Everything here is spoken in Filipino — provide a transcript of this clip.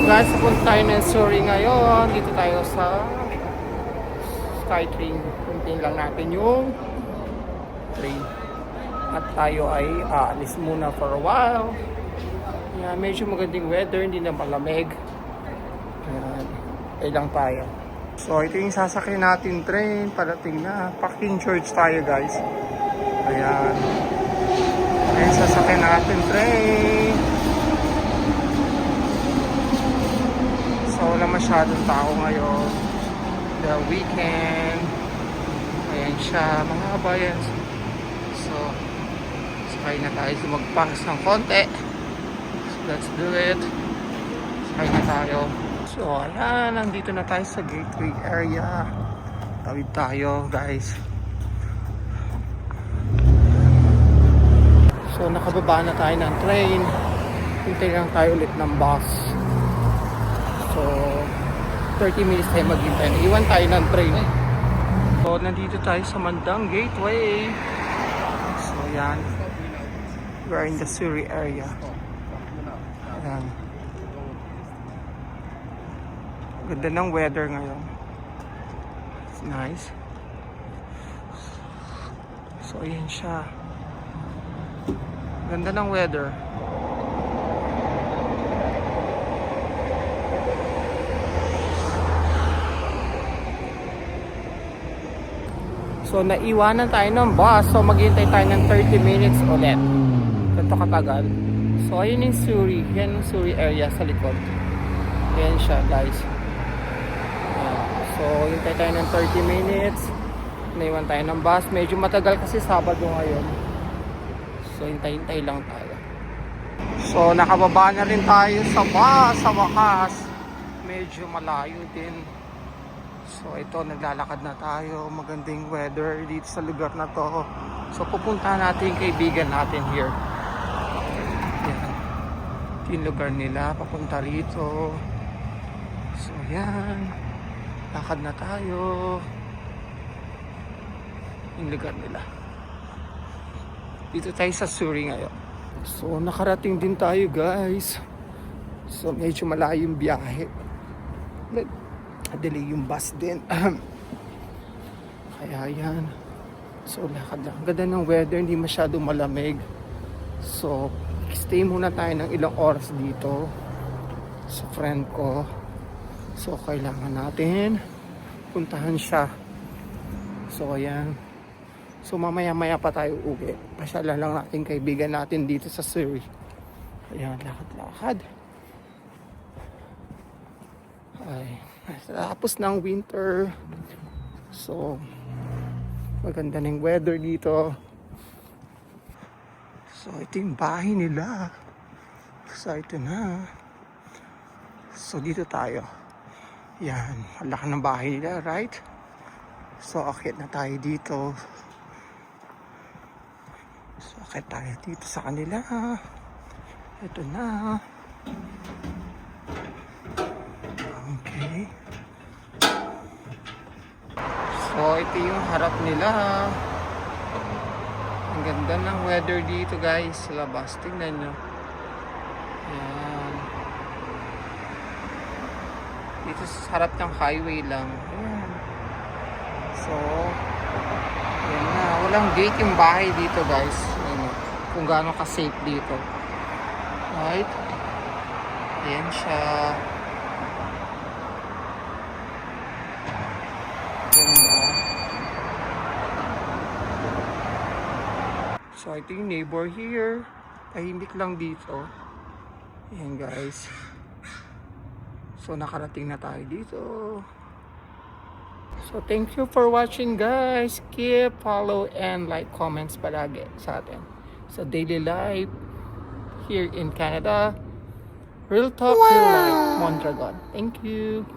guys, punta tayo ng Surrey ngayon. Dito tayo sa Skytrain. Puntin lang natin yung train. At tayo ay aalis muna for a while. Yeah, medyo magandang weather, hindi na malamig. Ayan, ay lang tayo. So ito yung sasakyan natin train. Parating na. Parking Church tayo guys. Ayan. Ayan sasakyan natin train. So wala masyadong tao ngayon. The weekend. Ayan siya mga kabayan. So sakay na tayo. Sumagpas ng konti. So let's do it. Sakay na tayo. So ayan, nandito na tayo sa gateway area. Tawid tayo guys. So nakababa na tayo ng train. Hintay lang tayo ulit ng bus. So 30 minutes tayo maghintay. Iwan tayo ng train. So nandito tayo sa Mandang Gateway. So yan. We're in the Surrey area. Ayan. Ganda ng weather ngayon. It's nice. So ayan siya. Ganda ng weather. So naiwanan tayo ng bus. So maghintay tayo ng 30 minutes ulit. Ganito katagal. So ayun yung Surrey. Yan yung Surrey area sa likod. Ayan siya guys. So hintay tayo ng 30 minutes. Naiwan tayo ng bus. Medyo matagal kasi Sabado ngayon. So hintay-hintay lang tayo. So nakababa na rin tayo sa bus sa wakas. Medyo malayo din. So ito, naglalakad na tayo. Magandang weather dito sa lugar na to. So pupunta natin yung kaibigan natin here. Yan. Ito yung lugar nila. Papunta rito. So yan. Lakad na tayo. Yung lugar nila. Dito tayo sa Surrey ngayon. So nakarating din tayo guys. So medyo malayo yung biyahe. Delay yung bus din. Kaya yan. So lakad lang. Ganda ng weather, hindi masyadong malamig. So stay muna tayo ng ilang oras dito sa friend ko. So kailangan natin puntahan siya. So ayan. So mamaya-maya pa tayo uwi. Pasyalan lang natin kaibigan natin dito sa Surrey. Ayan, lakad-lakad. Ay, tapos ng winter. So maganda ng weather dito. So ito yung bahay nila. So ito na. So dito tayo. Yan, ang laki ng bahay nila, right? So akit na tayo dito. So akit tayo dito sa kanila. Ito na. Okay. So ito yung harap nila. Ang ganda ng weather dito guys sa labas. Tingnan nyo. Ayan. Dito sa harap ng highway lang. Ayan. So ayan na. Walang gate yung bahay dito guys. Ayan. Kung gaano ka safe dito. Right? Ayan siya. So ito yung neighbor here. Tahimik lang dito. Ayan guys. So nakarating na tayo dito. So thank you for watching guys. Keep follow and like comments palagi sa atin. Sa daily life here in Canada. Real talk, real life. Mondragon. Thank you.